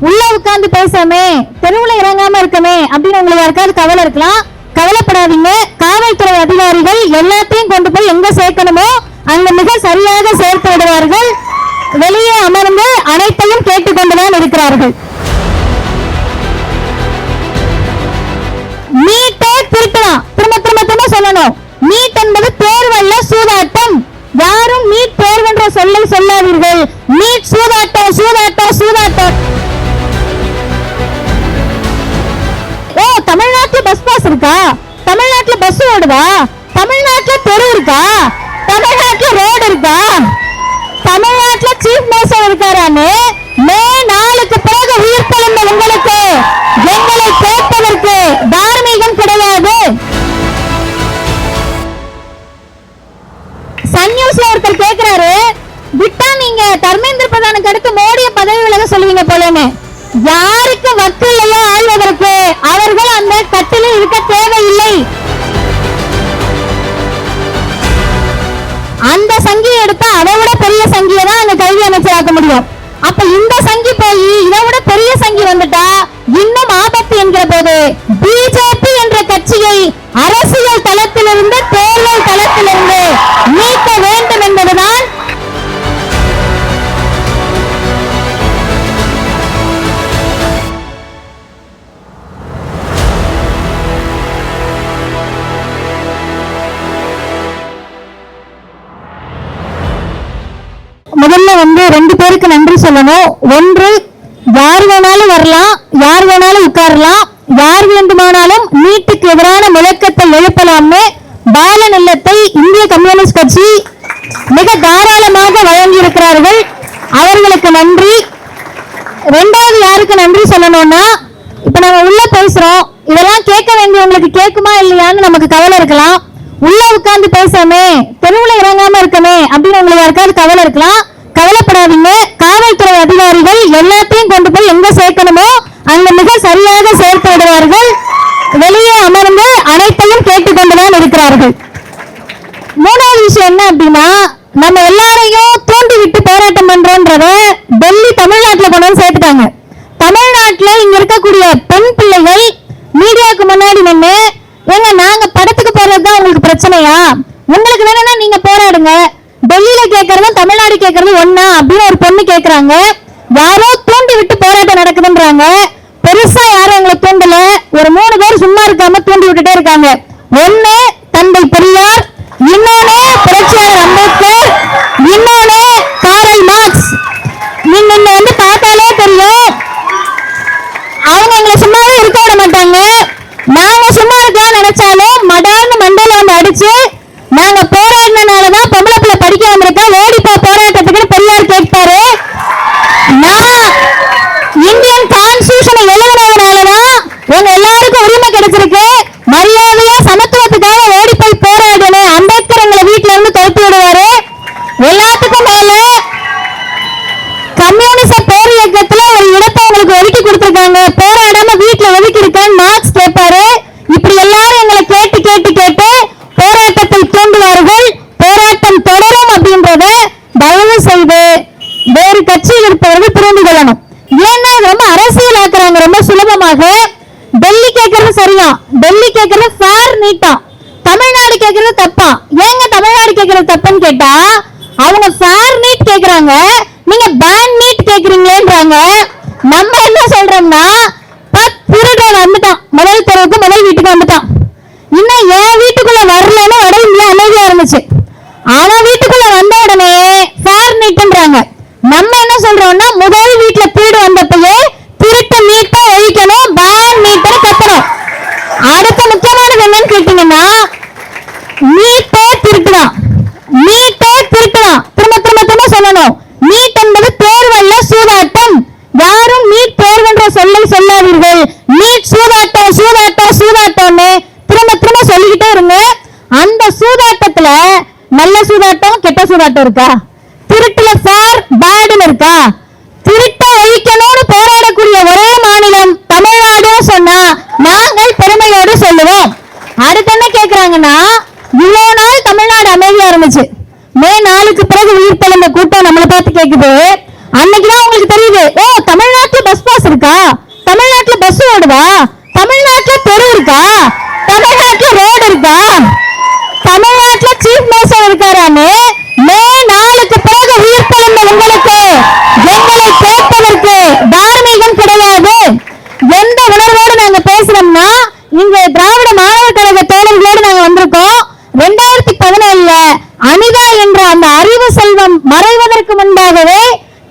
உள்ள உட்கார்ந்து பேசாமே, தெருவுல இறங்காம இருக்கமே அப்படின்னு உங்களுக்கு யாருக்காவது கவலை இருக்கலாம். கவலைப்படாதீங்க. காவல்துறை அதிகாரிகள் எல்லாத்தையும் கொண்டு போய் எங்க சேர்க்கணுமோ அங்க மிக சரியாக சேர்த்து விடுவார்கள். வெளியே அமர்ந்து அனைத்தையும் கேட்டுக்கொண்டுதான் இருக்கிறார்கள். நீட்டை திருத்தலாம். திரும்ப திரும்ப திரும்ப சொல்லணும். நீட் என்பது தேர்வல்ல, சூதாட்டம். யாரும் நீட் தேர்வென்ற சொல்லை சொல்லாதீர்கள். நீட் சூதாட்டம், சூதாட்டம், சூதாட்டம். ஓ, தமிழ்நாட்டுல பஸ் பாஸ் இருக்கா? தமிழ்நாட்டுல பஸ் ஓடுதா? தமிழ்நாட்டுல தெரு இருக்கா? தமிழ்நாட்டுல ரோடு இருக்கா? தமிழ்நாட்டுல சீஃப் மினிஸ்டர் இருக்காரான்னு மே 4க்கு பிறகு உயிர் தெழுந்த உங்களுக்கு எங்களை கேட்பதற்கு தார்மீகம் கிடையாது. சன் நியூஸ்ல ஒருத்தர் கேட்கிறாரு, விட்டா நீங்க தர்மேந்திர பிரதானுக்கு அடுத்து மோடிய பதவி விலக சொல்லுவீங்க போலன்னு. யாருக்கு வக்கு இல்லையோ ஆள்வதற்கு அவர்கள் அந்த கட்டிலில் இருக்க தேவையில்லை. அந்த சங்கியை எடுத்தா அதை விட பெரிய சங்கியை தான் அந்த கல்வி அமைச்சராக்க முடியும். அப்ப இந்த சங்கி போய் இதை விட பெரிய சங்கி வந்துட்டா இன்னும் ஆபத்து என்கிற போது பிஜேபி என்ற கட்சியை அரசியல் தளத்திலிருந்து தேர்தல் தளத்திலிருந்து நீக்க வேண்டும் என்பதுதான் முதல்ல ரெண்டு பேருக்கு நன்றி சொல்லணும். ஒன்று, யார் வேணாலும் வரலாம், யார் வேணாலும் உட்காரலாம், யார் வேண்டுமானாலும் நீட்டுக்கு எதிரான முழக்கத்தை எழுப்பலாம்னு பாலன் இல்லத்தை இந்திய கம்யூனிஸ்ட் கட்சி மிக தாராளமாக வழங்கி இருக்கிறார்கள். அவர்களுக்கு நன்றி. ரெண்டாவது யாருக்கு நன்றி சொல்லணும்னா, இப்ப நம்ம உள்ள பேசுறோம், இதெல்லாம் கேட்க வேண்டியவங்களுக்கு கேட்குமா இல்லையான்னு நமக்கு கவலை இருக்கலாம். உள்ள உட்கார்ந்து பேசாமே, தெருவுல இறங்காம இருக்கமே அப்படின்னு உங்களுக்கு யாருக்காவது கவலை இருக்கலாம். கவலைப்படாதீங்க. காவல்துறை அதிகாரிகள் எல்லாத்தையும் கொண்டு போய் எங்க சேர்க்கணுமோ அங்க மிக சரியாக சேர்த்து விடுவார்கள். வெளியே அமர்ந்து அனைத்தையும் கேட்டுக்கொண்டுதான் இருக்கிறார்கள். மூணாவது விஷயம் என்ன அப்படின்னா, நம்ம எல்லாரையும் தூண்டி விட்டு போராட்டம் பண்றோன்றத டெல்லி தமிழ்நாட்டுல கொண்டு வந்து சேர்த்துட்டாங்க. தமிழ்நாட்டுல இங்க இருக்கக்கூடிய பெண் பிள்ளைகள் மீடியாவுக்கு முன்னாடி நின்று, ஏங்க நாங்க படத்துக்கு போறதுதான் உங்களுக்கு பிரச்சனையா? உங்களுக்கு வேணும்னா நீங்க போராடுங்க. டெல்லியில கேட்கறதும் தமிழ்நாடு கேட்கறது ஒன்னா அப்படின்னு ஒரு பொண்ணு கேட்கறாங்க. யாரோ தூண்டி விட்டு போராட்டம் நடக்குதுன்றாங்க. பெருசா யாரும் எங்களை தூண்டல. ஒரு 3 பேர் சும்மா இருக்காம தூண்டி விட்டுட்டே இருக்காங்க. ஒண்ணு தந்தை பெரியார், இன்னொன்னு புரட்சியாளர் அம்பேத்கர், இன்னொன்னு காரல் மார்க்ஸ். நீங்க பார்த்தாலே தெரியும், அவங்க எங்களை சும்மாவே இருக்க விட மாட்டாங்க. நாங்க சும்மா இருக்கலாம் நினைச்சாலும் மடான்னு மண்டையில அடிச்சு, நாங்க போராடினாலதான் பொம்பளை பிள்ளை படிக்க வந்திருக்கா, ஓடிப்போ போராட்டத்துக்கு பெரியார் கேட்பாரு. நான் இந்தியன் கான்ஸ்டிடியூஷனை எழுதுனதுனாலதான் உங்க எல்லாருக்கும் உரிமை கிடைச்சிருக்கு. மரியாதையா சமத்துவத்துக்காக ஓடி போய் போராடணும். அம்பேத்கர் எங்களை வீட்டுல இருந்து துரத்தி விடுவாரு. எல்லாத்துக்கும் மேல கம்யூனிச போர் இயக்கத்துல ஒரு இடத்தை உங்களுக்கு ஒதுக்கி கொடுத்திருக்காங்க, போராடாம வீட்டுல ஒதுக்கி இருக்கேன்னு மார்க்ஸ் கேட்பாரு. இப்படி எல்லாரும் எங்களை கேட்டு கேட்டு கேட்டு போராட்டத்தை தூண்டுவார்கள். போராட்டம் தொடரும் அப்படின்றத தயவு செய்து வேறு கட்சியில் இருப்பவர்கள் புரிந்து கொள்ளணும். ஏன்னா ரொம்ப அரசியல் ஆக்குறாங்க ரொம்ப சுலபமாக. டெல்லி கேட்கறது சரியா, டெல்லி கேட்கறது ஃபேர் நீட்டா, தமிழ்நாடு கேட்கறது தப்பா. ஏங்க தமிழ்நாடு கேட்கறது தப்புன்னு கேட்டா, அவங்க ஃபேர் நீட் கேட்கறாங்க, நீங்க பேன் நீட் கேட்கறீங்களேன்றாங்க. நம்ம என்ன சொல்றோம்னா, திருடன் வந்துட்டான், முதல் தெருவுக்கு முதல் வீட்டுக்கு வந்துட்டான். இன்னும் என் வீட்டுக்குள்ள வரலன்னு வட இந்தியா அமைதியா இருந்துச்சு. அவன் வீட்டுக்குள்ள வந்த உடனே ஃபேர் நீட்ன்றாங்க. நம்ம என்ன சொல்றோம்னா, முதல் வீட்டுல திருடு வந்தப்பயே திருட்டு நீட்டா ஒழிக்கணும், பேன் நீட்டை கத்தணும். அடுத்த முக்கியமானது என்னன்னு கேட்டீங்கன்னா, நீட்டே திருட்டுதான், நீட்டே திருட்டுதான். திரும்ப திரும்ப திரும்ப சொல்லணும். நீட் என்பது தேர்வல்ல, சூதாட்டம். யாரும் நீட் தேர்வென்ற சொல்லை சொல்லாதீர்கள். நீட் சூதாட்டம், சூதாட்டம், சூதாட்டம்னு திரும்ப திரும்ப சொல்லிக்கிட்டே இருங்க. அந்த சூதாட்டத்துல நல்ல சூதாட்டம் கெட்ட சூதாட்டம் இருக்கா? திருட்டுல ஃபேர் பேடுன்னு இருக்கா? திருட்ட ஒழிக்கணும்னு போராடக்கூடிய ஒரே மாநிலம் தமிழ்நாடு சொன்னா நாங்கள் பெருமையோடு சொல்லுவோம். அடுத்து என்ன கேட்கிறாங்கன்னா, இவ்வளவு நாள் தமிழ்நாடு அமைதியா இருந்துச்சு, மே 4க்கு பிறகு உயிர் தெழுந்த கூட்டம் நம்மளை பார்த்து கேக்குது. அன்னைக்குதான் உங்களுக்கு தெரியுது, ஓ தமிழ்நாட்டுல பஸ் பாஸ் இருக்கா? தமிழ்நாட்டுல பஸ் ஓடுதா? தமிழ்நாட்டுல தெரு இருக்கா? தமிழ்நாட்டுல ரோடு இருக்கா? தமிழ்நாட்டுல சீஃப் மினிஸ்டர் இருக்காரான்னு மே 4க்கு பிறகு உயிர் பிறந்த உங்களுக்கு எங்களை கேட்பதற்கு தார்மீகம் கிடையாது. எந்த உணர்வோடு நாங்க பேசுறோம்னா, இங்க திராவிட மாணவர் கழக தோழர்களோடு நாங்க வந்திருக்கோம். 2017ல அனிதா என்ற அந்த அறிவு செல்வம் மறைவதற்கு முன்பாகவே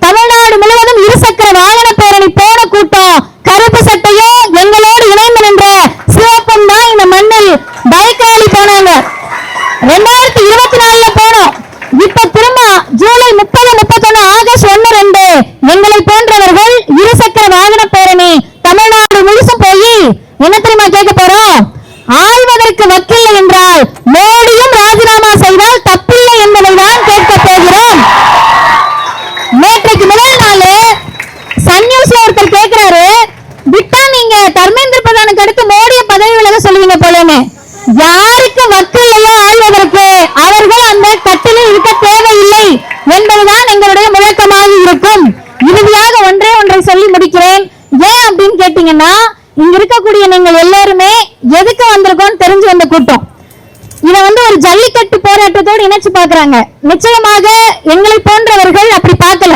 தமிழ்நாடு முழுவதும் இருசக்கர வாகன பேரணி போன கூட்டம், கருப்பு சட்டையும் எங்களோடு இணைந்து நின்ற சிவப்பும் தான் இந்த மண்ணில் பைக் ராலி போனாங்க. 2024ல போனோம். இப்ப திரும்ப ஜூலை 30, 31, ஆகஸ்ட் 1, 2 எங்களை போன்றவர்கள் இருசக்கர வாகன பேரணி தமிழ்நாடு முழுசும் போய் என்ன தெரியுமா கேட்க போறோம்? ஆள்வதற்கு வக்கில்லை என்றால் மோடியும் ராஜினாமா செய்தால் தப்பில்லை என்பதை தான் கேட்க போகிறோம். நேற்றைக்கு முதல் நாள் சன் நியூஸ்ல ஒருத்தர் கேட்கிறாரு, விட்டா நீங்க தர்மேந்திர பிரதானுக்கு அடுத்து மோடிய பதவி விலக சொல்லுவீங்க போலன்னு. யாருக்கு வக்கில்லையோ ஆள்வதற்கு அவர்கள் அந்த கட்டிலில் இருக்க தேவையில்லை என்பதுதான் எங்களுடைய முழக்கமாக இருக்கும். இறுதியாக ஒன்றை சொல்லி முடிக்கிறேன். ஏன் அப்படின்னு கேட்டீங்கன்னா, இங்க இருக்கக்கூடிய நீங்கள் எல்லாருமே எதுக்கு வந்திருக்கோம் தெரிஞ்சு வந்த கூட்டம். இத ஒரு ஜல்லிக்கட்டு போராட்டத்தோடு இணைச்சு பாக்குறாங்க. நிச்சயமாக எங்களை போன்றவர்கள் அப்படி பார்க்கல.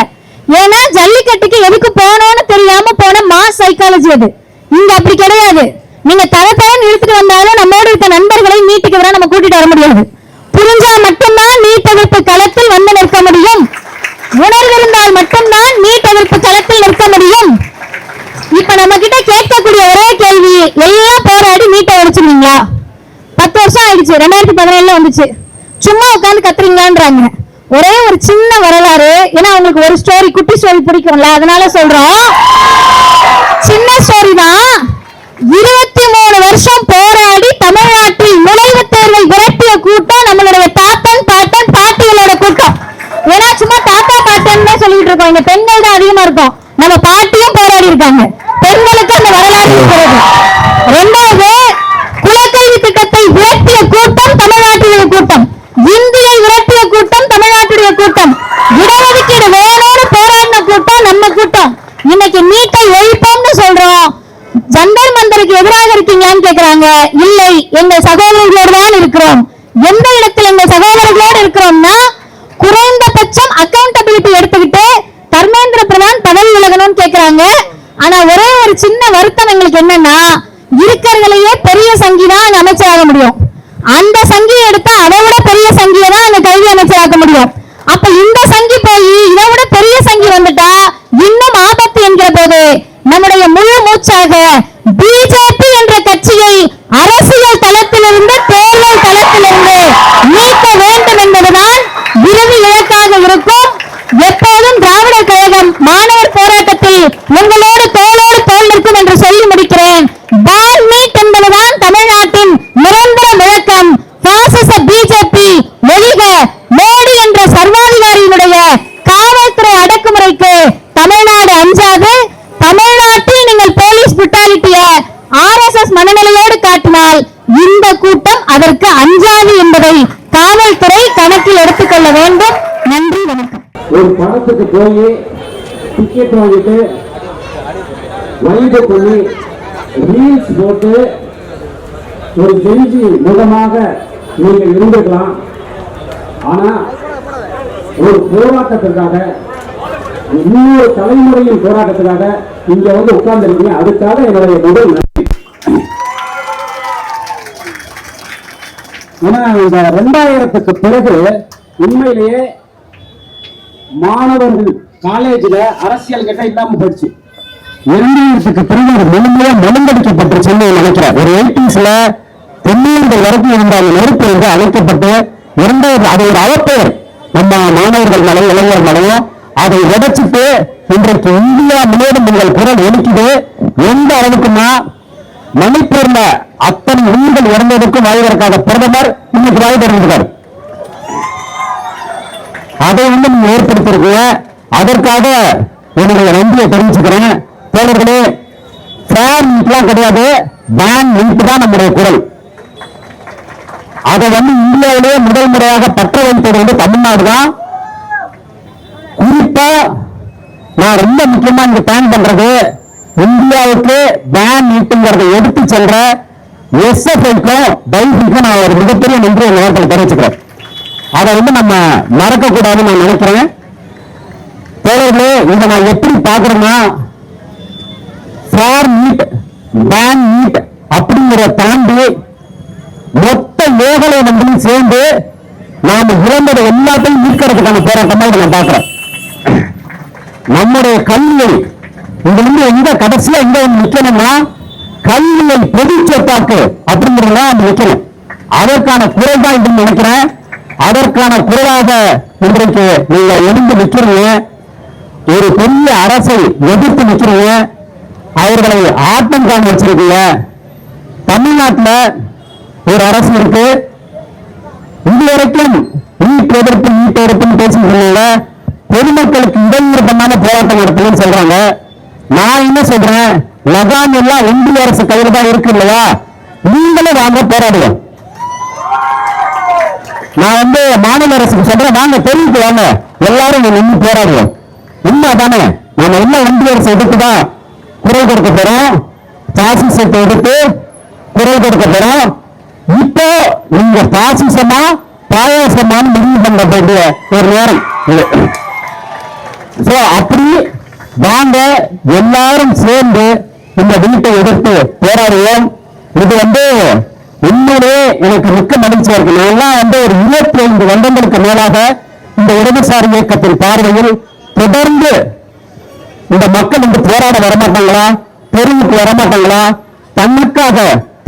ஏன்னா ஜல்லிக்கட்டுக்கு எதுக்கு போனோம்னு தெரியாம போன மாஸ் சைக்காலஜி அது. இங்க அப்படி கிடையாது. நீங்க தரத்தரன்னு இழுத்துட்டு வந்தாலும் நம்மோடு இருக்க நண்பர்களை நீட்டுக்கு வர நம்ம கூட்டிட்டு வர முடியாது. புரிஞ்சா மட்டும்தான் நீட் எதிர்ப்பு களத்தில் வந்து நிற்க முடியும். உணர்வு இருந்தால் மட்டும்தான் நீட் எதிர்ப்பு களத்தில் நிற்க முடியும். இப்ப நம்ம கிட்ட கேட்கக்கூடிய ஒரே கேள்வி, எல்லாம் போராடி நீட்டை உடைச்சிருவீங்களா? 10 வருஷம் ஆயிடுச்சு, 2017ல வந்துச்சு, சும்மா உட்காந்து கத்துறீங்களான்றாங்க. ஒரே ஒரு சின்ன வரலாறு, ஏன்னா அவங்களுக்கு ஒரு ஸ்டோரி, குட்டி ஸ்டோரி பிடிக்கும்ல, அதனால சொல்றோம். சின்ன ஸ்டோரி தான். 23 வருஷம் போராடி தமிழ்நாட்டில் நுழைவுத் தேர்வை விரட்டிய கூட்டம் நம்மளுடைய தாத்தன் பாட்டன் பாட்டிகளோட கூட்டம். ஏன்னா சும்மா தாத்தா பாட்டன்னு சொல்லிட்டு இருக்கோம், இங்க பெண்கள் தான் அதிகமா இருக்கும். நம்ம பாட்டியும் போராடி இருக்காங்க. பெண்களுக்கு அந்த வரலாறு இருக்கிறது. 2வது, குலக்கல்வி திட்டத்தை விரட்டிய கூட்டம் தமிழ்நாட்டுடைய கூட்டம். இந்தியை விரட்டிய கூட்டம் தமிழ்நாட்டுடைய கூட்டம். இடஒதுக்கீடு வேணும்னு போராடின கூட்டம் நம்ம கூட்டம். இன்னைக்கு நீட்டை ஒழிப்போம்னு சொல்றோம். ஜந்தர் மந்தருக்கு எதிராக இருக்கீங்களான்னு கேக்குறாங்க. இல்லை, எங்கள் சகோதரர்களோடு தான் இருக்கிறோம். எந்த இடத்தில் எங்கள் சகோதரர்களோடு இருக்கிறோம்னா, குறைந்தபட்சம் அக்கௌண்டபிலிட்டி எடுத்துக்கிட்டு தர்மேந்திர பிரதான் பதவி விலகணும்னு கேக்குறாங்க. ஆனா ஒரே ஒரு சின்ன வருத்தம் எங்களுக்கு என்னன்னா, இருக்கிறதுலயே பெரிய சங்கி தான் அங்க அமைச்சராக முடியும். அந்த சங்கியை எடுத்தா அதை விட பெரிய சங்கியை தான் அங்க கல்வி அமைச்சராக்க முடியும். அப்ப இந்த சங்கி போய் இதை விட பெரிய சங்கி வந்துட்டா இன்னும் ஆபத்து என்கிற போது நம்முடைய முழு மூச்சாக பிஜேபி என்ற கட்சியை அரசியல் தளத்திலிருந்து தேர்தல் தளத்திலிருந்து நீக்க வேண்டும் என்பதுதான் இறுதி இலக்காக இருக்கும். எப்போதும் திராவிடர் கழகம் மாணவர் போராட்டத்தில் உங்களோடு தோளோடு தோள் நிற்கும் என்று சொல்லி முடிக்கிறேன். பான் மீட் என்பதுதான் தமிழ்நாட்டின் நிரந்தர முழக்கம். பாசிச பிஜேபி ஒழிக, மோடி என்ற சர்வாதிகாரியினுடைய காவல்துறை அடக்குமுறைக்கு தமிழ்நாடு அஞ்சாது. தமிழ்நாட்டில் நீங்கள் போலீஸ் புட்டாலிட்டிய RSS மனநிலையோடு காட்டினால் இந்த கூட்டம் அதற்கு அஞ்சாது என்பதை காவல்துறை கணக்கில் எடுத்துக்கொள்ள வேண்டும். நன்றி, வணக்கம். ஒரு படத்துக்கு போய் டிக்கெட் வாங்கிட்டு வைடு பண்ணி ரீல்ஸ் போட்டு ஒரு செஞ்சு மூலமாக நீங்கள் இருந்துக்கலாம். ஆனா ஒரு போராட்டத்திற்காக, இன்னொரு தலைமுறையின் போராட்டத்திற்காக இங்க உட்கார்ந்து இருக்கீங்க. அதுக்காக என்னுடைய முதல் நன்றி. ஏன்னா இந்த 2000க்கு பிறகு உண்மையிலேயே மாணவர்கள் காலேஜ்ல அரசியல் கிட்ட இல்லாம போயிடுச்சு. 2000க்கு பிறகு முழுமையா மலங்கடிக்கப்பட்டு சென்னை நினைக்கிறேன். ஒரு 80sல 90 வரைக்கும் இருந்த நெருப்பு அழைக்கப்பட்டு 2000 அது ஒரு அவப்பெயர் நம்ம மாணவர்கள் மேலையும் இளைஞர் மேலையும் அதை உடைச்சிட்டு இன்றைக்கு இந்தியா முழுவதும் உங்கள் குரல் ஒலிக்குது. எந்த அளவுக்குன்னா, மணிப்பூர்ல அத்தனை உயிர்கள் இறந்ததற்கும் வாழ்வதற்காக பிரதமர் இன்னைக்கு வாய் திறந்திருக்காரு. அதை நீங்க ஏற்படுத்திருக்கீங்க. அதற்காக என்னுடைய நன்றியை தெரிவிச்சுக்கிறேன். தோழர்களே, ஃபேன் மீட்லாம் கிடையாது, பேன் மீட் தான் நம்முடைய குரல். அதை இந்தியாவிலேயே முதல் முறையாக பற்ற வைத்தது தமிழ்நாடு தான். குறிப்பா நான் ரொம்ப முக்கியமா இங்க பிளான் பண்றது, இந்தியாவுக்கு பேன் நீட்டுங்கிறத எடுத்து சென்ற எஸ்எஃப்ஐக்கும் டைபிக்கும் நான் ஒரு மிகப்பெரிய நன்றி அந்த நேரத்தில் தெரிவிச்சுக்கிறேன். அதை நம்ம மறக்க கூடாதுன்னு நான் நினைக்கிறேன். தோழர்களே, இதை நான் எப்படி பார்க்கிறேன்னா, ஃபார் நீட் பேன் நீட் அப்படிங்கிறத தாண்டி மொத்த ஏகலை மண்டலம் சேர்ந்து நாம இழந்ததை எல்லாத்தையும் மீட்கிறதுக்கான போராட்டமா இதை நான் பார்க்கிறேன். நம்முடைய கல்வியை இங்கிருந்து எங்க கடைசியா எங்க நிக்கணும்னா கல்வியை பொது சொத்தாக்கு அப்படிங்கிறத நம்ம நிக்கணும். அதற்கான குரல் தான் என்று நினைக்கிறேன். அதற்கான குரலாக இன்றைக்கு நீங்க எழுந்து நிற்கிறீங்க. ஒரு பெரிய அரசை எதிர்த்து நிற்கிறீங்க. அவர்களை ஆட்டம் காண வச்சிருக்கீங்க. தமிழ்நாட்டில் ஒரு அரசு இருக்கு. இதுவரைக்கும் நீட் எதிர்ப்புன்னு பேசிக்கிறீங்க. பொதுமக்களுக்கு இடையூறு பண்ணாம போராட்டம் நடத்தணும்னு சொல்றாங்க. நான் என்ன சொல்றேன், லகான் எல்லாம் ஒன்றிய அரசு கையில் தான் இருக்கு இல்லையா, நீங்களும் வாங்க போராடுவோம். நான் மாநில அரசுக்கு சொல்றேன், வாங்க தெரிவிக்கு வாங்க, எல்லாரும் நின்று போராடுவோம். உண்மை தானே, நாம என்ன ஒன்றிய அரசு எதிர்த்துதான் குரல் கொடுக்க போறோம், பாசிசத்தை எதிர்த்து குரல் கொடுக்க போறோம். இப்போ நீங்க பாசிசமா பாயாசமானு முடிவு பண்ண வேண்டிய ஒரு நேரம் இது. அப்படி வாங்க எல்லாரும் சேர்ந்து இந்த வீட்டை எதிர்த்து போராடுவோம். இது உண்மையிலே எனக்கு மிக்க மகிழ்ச்சியா இருக்கு. நான் ஒரு 25 வருடங்களுக்கு மேலாக இந்த இடதுசாரி இயக்கத்தின் பார்வையில் தொடர்ந்து இந்த மக்கள் போராட வரமாட்டாங்களா, தெருவுக்கு வரமாட்டாங்களா, தன்னுக்காக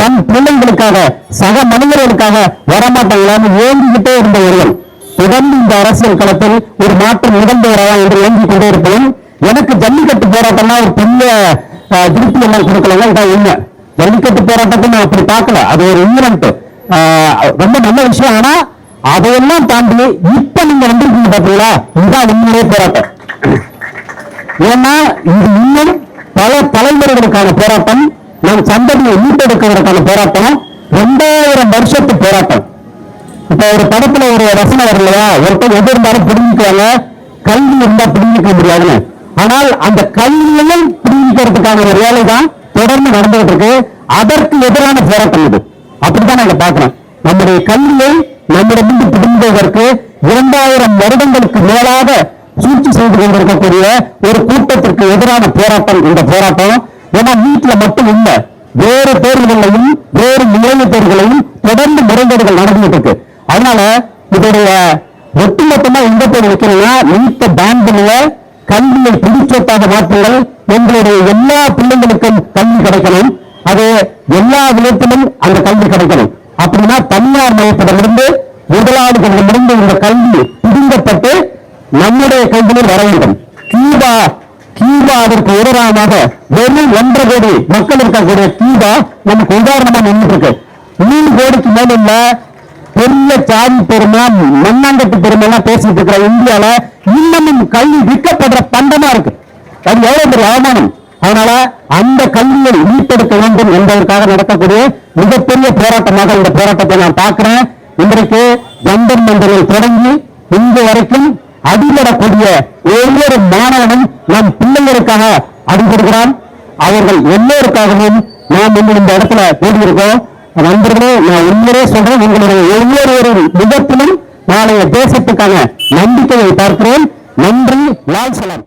தன் பிள்ளைகளுக்காக சக மனிதர்களுக்காக வரமாட்டாங்களான்னு ஏங்கிக்கிட்டே இருந்த ஒருவன் தொடர்ந்து இந்த அரசியல் களத்தில் ஒரு மாற்றம் நிகழ்ந்தவரா என்று ஏங்கிக் கொண்டே இருப்பேன். எனக்கு ஜல்லிக்கட்டு போராட்டம்னா ஒரு பெரிய திருப்தி எல்லாம் கொடுக்கலங்க. இதான் உண்மை. ஜல்லிக்கட்டு போராட்டத்தை நான் அப்படி பார்க்கல. அது ஒரு ஈவெண்ட், ரொம்ப நல்ல விஷயம். ஆனா அதையெல்லாம் தாண்டி இப்ப நீங்க வந்திருக்கீங்க பாத்தீங்களா, இதுதான் உண்மையிலே போராட்டம். ஏன்னா இது இன்னும் பல தலைமுறைகளுக்கான போராட்டம், நம் சந்ததியை மீட்டெடுக்கிறதுக்கான போராட்டம், 2000 வருஷத்து போராட்டம். இப்ப ஒரு படத்துல ஒரு ரசனை வரலையா, ஒருத்தர் எது இருந்தாலும் பிடிங்கிக்குவாங்க, கல்வி இருந்தா பிடிங்கிக்க முடியாதுன்னு. ஆனால் அந்த கல்வியையும் பிடிக்கிறதுக்கான ஒரு வேலை தான் தொடர்ந்து நடந்துகிட்டு இருக்கு. அதற்கு எதிரான போராட்டம் இது. அப்படித்தான் நாங்க பாக்குறோம். நம்முடைய கல்வியை நம்மிடமிருந்து பிடிங்குவதற்கு 2000 வருடங்களுக்கு மேலாக சூழ்ச்சி செய்து கொண்டிருக்கக்கூடிய ஒரு கூட்டத்திற்கு எதிரான போராட்டம் இந்த போராட்டம். ஏன்னா வீட்டுல மட்டும் இல்லை, வேறு தேர்வுகளையும் வேறு நுழைவுத் தேர்வுகளையும் தொடர்ந்து முறைகேடுகள் நடந்துகிட்டு இருக்கு. அதனால இதோடைய ஒட்டுமொத்தமா எங்க போய் வைக்கணும்னா, நீட்டை பேன் பண்ணுங்க, கல்வியை பிடிச்சொத்தாக மாற்றுங்கள், எங்களுடைய எல்லா பிள்ளைங்களுக்கும் கல்வி கிடைக்கணும், அது எல்லா விதத்திலும் அந்த கல்வி கிடைக்கணும். அப்படின்னா தனியார் மையத்திடமிருந்து முதலாளிகளிடமிருந்து இந்த கல்வி பிடுங்கப்பட்டு நம்முடைய கைகளில் வர வேண்டும். கியூபா அதற்கு உதாரணமாக வெறும் 1.5 கோடி மக்கள் இருக்கக்கூடிய கியூபா நமக்கு உதாரணமா நின்று இருக்கு. 3 கோடிக்கு மேல உள்ள பெரிய சாதி பெருமை மண்ணாங்கட்டு பெருமை எல்லாம் பேசிட்டு இருக்கிற இந்தியால இன்னமும் கல்வி விற்கப்படுற பண்டமா இருக்கு. அது எவ்வளவு பெரிய அவமானம். அதனால அந்த கல்வியை மீட்டெடுக்க வேண்டும் என்பதற்காக நடக்கக்கூடிய மிகப்பெரிய போராட்டமாக இந்த போராட்டத்தை நான் பார்க்கிறேன். இன்றைக்கு ஜந்தர் மந்தரில் தொடங்கி இங்கு வரைக்கும் அடிபடக்கூடிய ஒவ்வொரு மாணவனும் நம் பிள்ளைகளுக்காக அடிபடுகிறான். அவர்கள் எல்லோருக்காகவும் நாம் இந்த இடத்துல கூடியிருக்கோம். நண்பர்களே, நான் உண்மையே சொல்றேன், உங்களுடைய ஒவ்வொரு முகத்திலும் நாளைய தேசத்துக்கான நம்பிக்கையை பார்க்கிறேன். நன்றி. லால் சலாம்.